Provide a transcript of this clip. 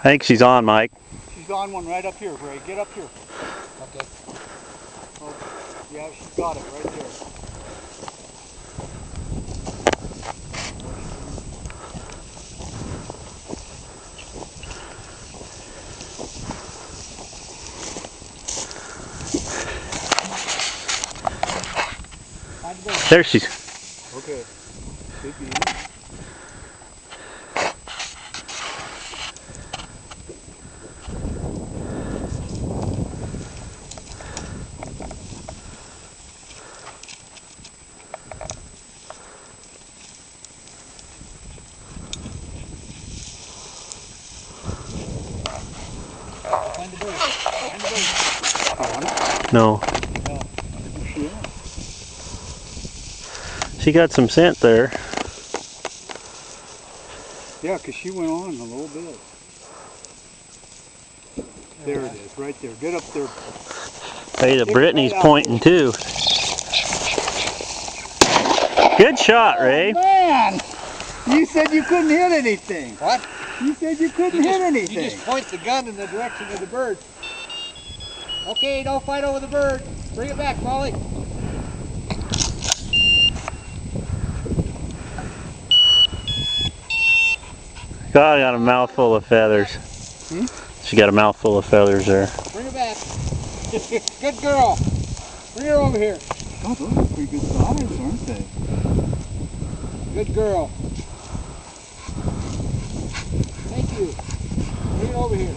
I think she's on, Mike. She's on one right up here, Ray. Get up here. Okay. Oh, yeah, she's got it right there. There she's. Okay. Should be in. Find the bird. Find the bird. No. She got some scent there. Yeah, because she went on a little bit. There it is, right there. Get up there. Hey, the Brittany's pointing too. Good shot, Ray. Oh, man! You said you couldn't hit anything. What? You said you couldn't hit anything. You just point the gun in the direction of the bird. Okay, don't fight over the bird. Bring it back, Molly. God, I got a mouthful of feathers. She got a mouthful of feathers there. Bring it back. Good girl. Bring her over here. Oh, those are pretty good size, aren't they? Good girl. Thank you. Bring her over here.